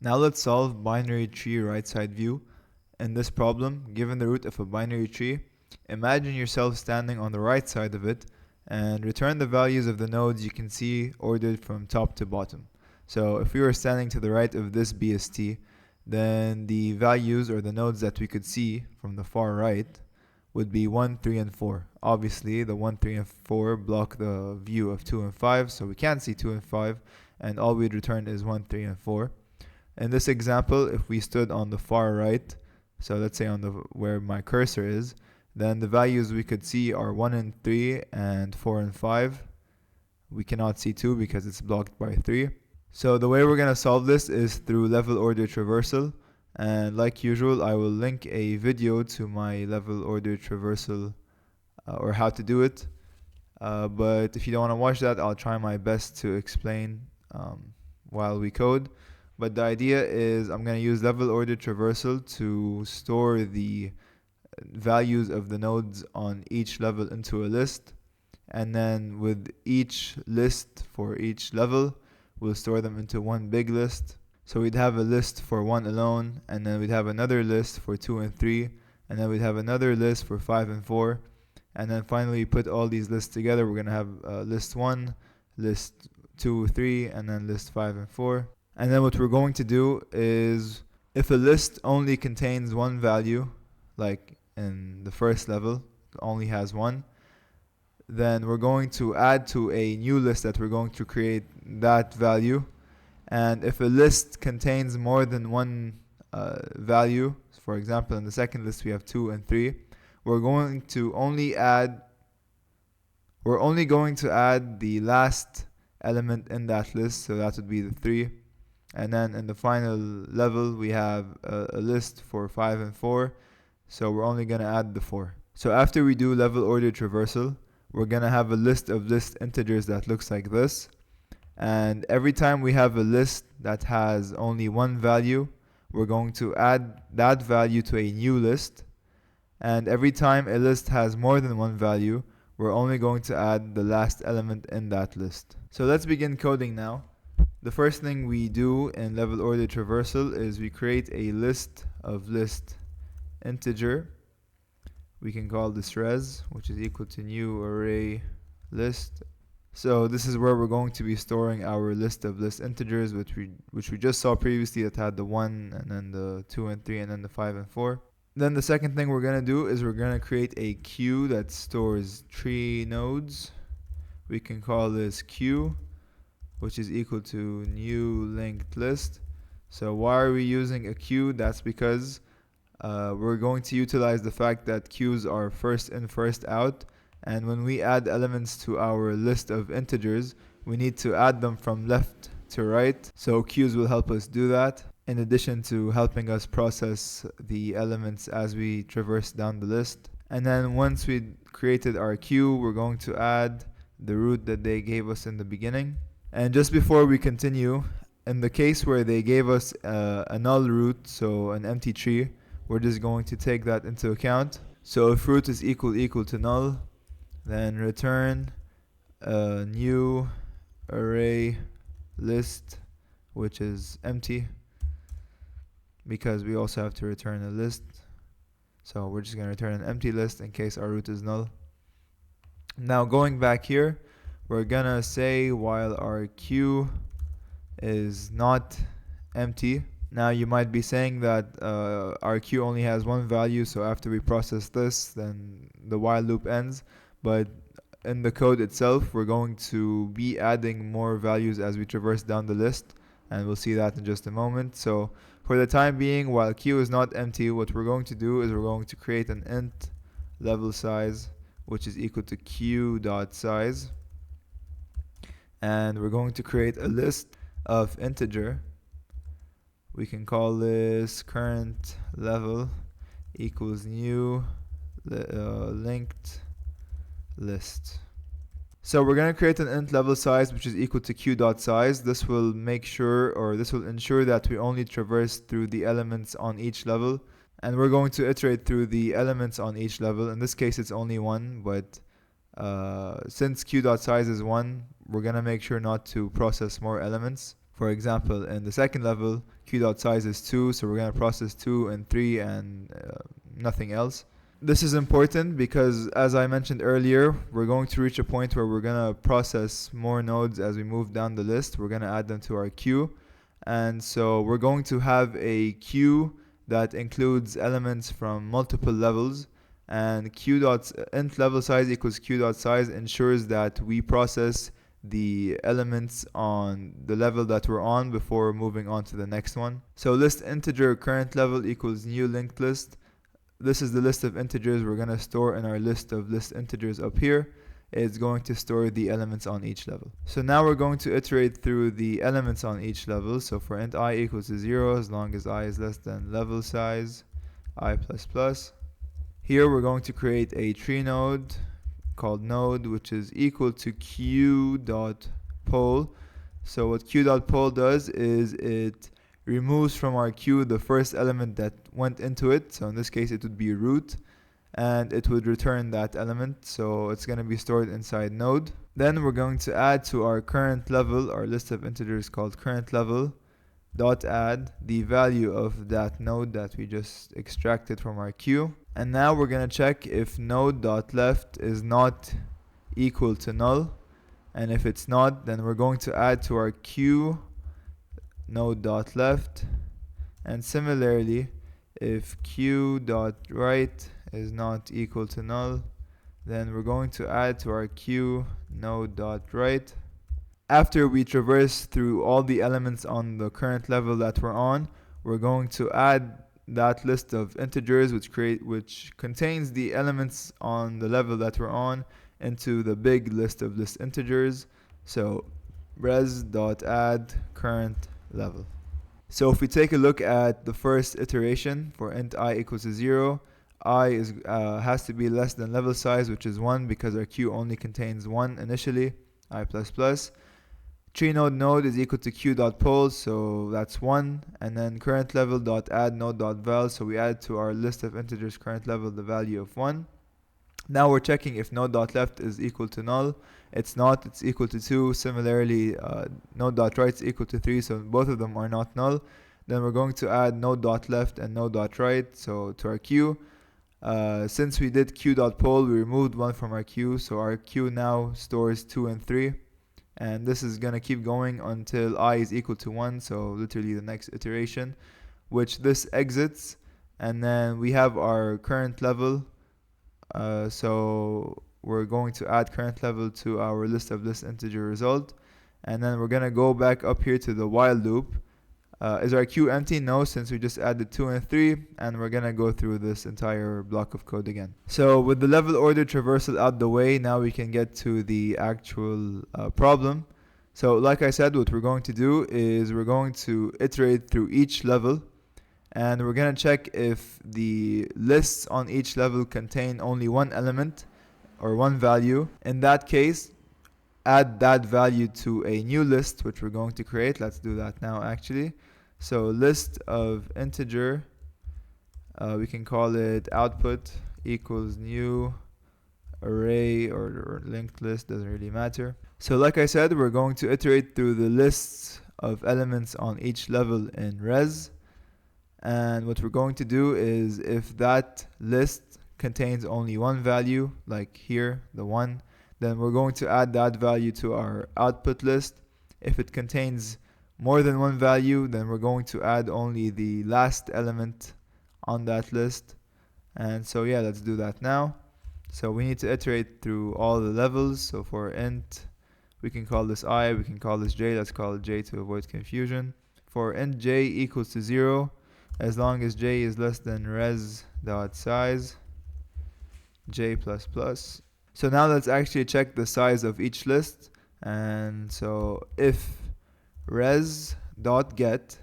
Now let's solve binary tree right side view. In this problem, given the root of a binary tree, imagine yourself standing on the right side of it and return the values of the nodes you can see ordered from top to bottom. So if we were standing to the right of this BST, then the values or the nodes that we could see from the far right would be 1, 3, and 4. Obviously, the 1, 3, and 4 block the view of 2 and 5, so we can't see 2 and 5, and all we'd return is 1, 3, and 4. In this example, if we stood on the far right, so let's say on the where my cursor is, then the values we could see are 1 and 3 and 4 and 5. We cannot see 2 because it's blocked by 3. So the way we're going to solve this is through level order traversal. And like usual, I will link a video to my level order traversal or how to do it. But if you don't want to watch that, I'll try my best to explain while we code. But the idea is I'm going to use level order traversal to store the values of the nodes on each level into a list. And then with each list for each level, we'll store them into one big list. So we'd have a list for 1 alone, and then we'd have another list for 2 and 3, and then we'd have another list for 5 and 4. And then finally put all these lists together. We're going to have list 1, list 2, 3, and then list 5 and 4. And then what we're going to do is, if a list only contains one value, like in the first level, it only has 1, then we're going to add to a new list that we're going to create that value. And if a list contains more than one value, for example, in the second list we have 2 and 3, we're only going to add the last element in that list, so that would be the 3. And then in the final level, we have a list for 5 and 4. So we're only going to add the 4. So after we do level order traversal, we're going to have a list of list integers that looks like this. And every time we have a list that has only one value, we're going to add that value to a new list. And every time a list has more than one value, we're only going to add the last element in that list. So let's begin coding now. The first thing we do in level order traversal is we create a list of list integer. We can call this res, which is equal to new array list. So this is where we're going to be storing our list of list integers, which we just saw previously, that had the 1 and then the 2 and 3 and then the 5 and 4. Then the second thing we're going to do is we're going to create a queue that stores tree nodes. We can call this queue, which is equal to new linked list. So why are we using a queue? That's because we're going to utilize the fact that queues are first in, first out. And when we add elements to our list of integers, we need to add them from left to right. So queues will help us do that, in addition to helping us process the elements as we traverse down the list. And then once we created our queue, we're going to add the root that they gave us in the beginning. And just before we continue, in the case where they gave us a null root, so an empty tree, we're just going to take that into account. So if root is equal to null, then return a new array list, which is empty, because we also have to return a list. So we're just going to return an empty list in case our root is null. Now going back here, we're gonna say while our queue is not empty. Now you might be saying that our queue only has one value, so after we process this, then the while loop ends. But in the code itself, we're going to be adding more values as we traverse down the list, and we'll see that in just a moment. So for the time being, while queue is not empty, what we're going to do is we're going to create an int level size, which is equal to queue.size. And we're going to create a list of integer. We can call this current level equals new linked list. So we're going to create an int level size, which is equal to queue.size. This will make sure, or this will ensure that we only traverse through the elements on each level. And we're going to iterate through the elements on each level. In this case, it's only 1, but since queue.size is 1, we're going to make sure not to process more elements. For example, in the second level, q.size is 2, so we're going to process 2 and 3 and nothing else. This is important because, as I mentioned earlier, we're going to reach a point where we're going to process more nodes as we move down the list. We're going to add them to our queue. And so we're going to have a queue that includes elements from multiple levels. And q.int level size equals q.size ensures that we process the elements on the level that we're on before moving on to the next one. So list integer current level equals new linked list. This is the list of integers we're going to store in our list of list integers up here. It's going to store the elements on each level. So now we're going to iterate through the elements on each level. So for int I equals to 0, as long as I is less than level size I++. Here we're going to create a tree node called node, which is equal to q.poll. So what q.poll does is it removes from our queue the first element that went into it. So in this case it would be root, and it would return that element. So it's going to be stored inside node. Then we're going to add to our current level, our list of integers called current level, dot add the value of that node that we just extracted from our queue. And now we're going to check if node.left is not equal to null. And if it's not, then we're going to add to our queue node.left. And similarly, if q.right is not equal to null, then we're going to add to our queue node.right. After we traverse through all the elements on the current level that we're on, we're going to add that list of integers which contains the elements on the level that we're on into the big list of list integers. So res.add current level. So if we take a look at the first iteration for int I equals to 0, I has to be less than level size, which is 1 because our queue only contains 1 initially, I++. Tree node is equal to q.poll, so that's 1. And then current level dot add node.val, so we add to our list of integers current level the value of 1. Now we're checking if node.left is equal to null. It's not, it's equal to 2. Similarly, node.right is equal to 3, so both of them are not null. Then we're going to add node.left and node.right, so to our queue. Since we did q.poll, we removed 1 from our queue, so our queue now stores 2 and 3. And this is going to keep going until I is equal to 1, so literally the next iteration, which this exits. And then we have our current level. So we're going to add current level to our list of list integer result. And then we're going to go back up here to the while loop. Is our queue empty? No, since we just added 2 and 3, and we're going to go through this entire block of code again. So with the level order traversal out the way, now we can get to the actual problem. So like I said, what we're going to do is we're going to iterate through each level, and we're going to check if the lists on each level contain only one element or one value. In that case, add that value to a new list, which we're going to create. Let's do that now actually. So list of integer, we can call it output equals new array or linked list, doesn't really matter. So like I said, we're going to iterate through the lists of elements on each level in res. And what we're going to do is if that list contains only one value, like here, the 1, then we're going to add that value to our output list. If it contains more than one value, then we're going to add only the last element on that list. And so yeah, let's do that now. So we need to iterate through all the levels. So for int, we can call this I, we can call this j, let's call it j to avoid confusion. For int j equals to 0, as long as j is less than res.size, j++. So now let's actually check the size of each list. And so if res.get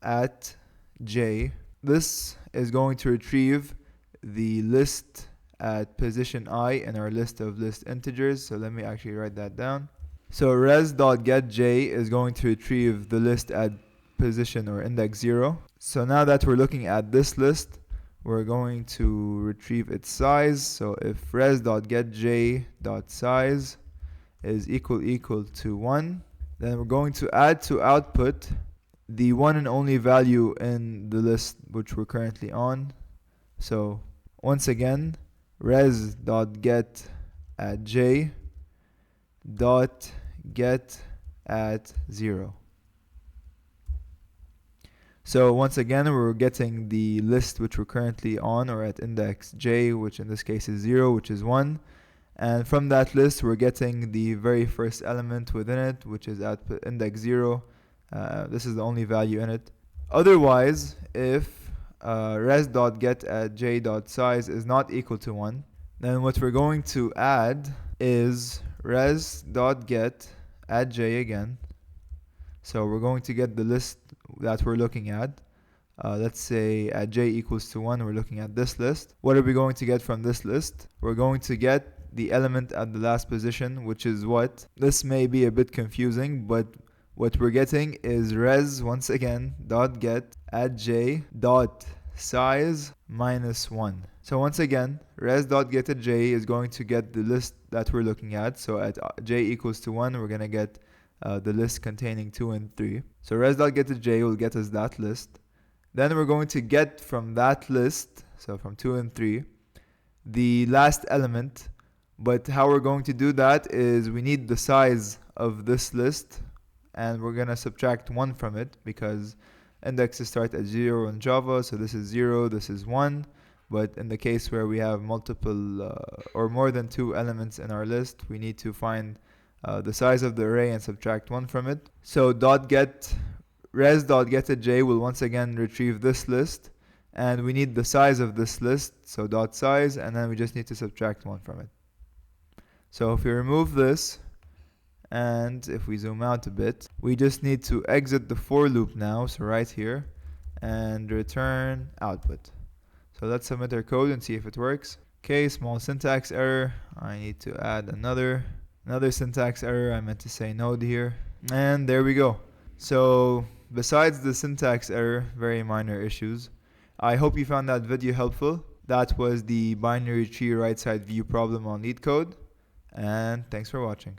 at j, this is going to retrieve the list at position I in our list of list integers. So let me actually write that down. So res.getJ is going to retrieve the list at position or index 0. So now that we're looking at this list, we're going to retrieve its size. So if res.getJ.size is equal to 1, Then we're going to add to output the one and only value in the list which we're currently on. So once again, res.get at j dot get at 0. So once again, we're getting the list which we're currently on, or at index j, which in this case is 0, which is 1. And from that list, we're getting the very first element within it, which is at index 0. This is the only value in it. Otherwise, if res.get at j.size is not equal to 1, then what we're going to add is res.get at j again. So we're going to get the list that we're looking at. Let's say at j equals to 1, we're looking at this list. What are we going to get from this list? We're going to get the element at the last position, which is what? This may be a bit confusing, but what we're getting is res, once again, dot get at j dot size minus 1. So once again, res dot get at j is going to get the list that we're looking at. So at j equals to 1, we're going to get the list containing 2 and 3. So res.get at j will get us that list. Then we're going to get from that list, so from 2 and 3, the last element. But how we're going to do that is we need the size of this list, and we're going to subtract 1 from it because indexes start at 0 in Java. So this is 0, this is 1. But in the case where we have multiple or more than 2 elements in our list, we need to find the size of the array and subtract 1 from it. So res.get at j will once again retrieve this list, and we need the size of this list, so dot size, and then we just need to subtract 1 from it. So if we remove this, and if we zoom out a bit, we just need to exit the for loop now, so right here, and return output. So let's submit our code and see if it works. Okay, small syntax error. I need to add another syntax error. I meant to say node here. And there we go. So besides the syntax error, very minor issues, I hope you found that video helpful. That was the binary tree right side view problem on LeetCode. And thanks for watching.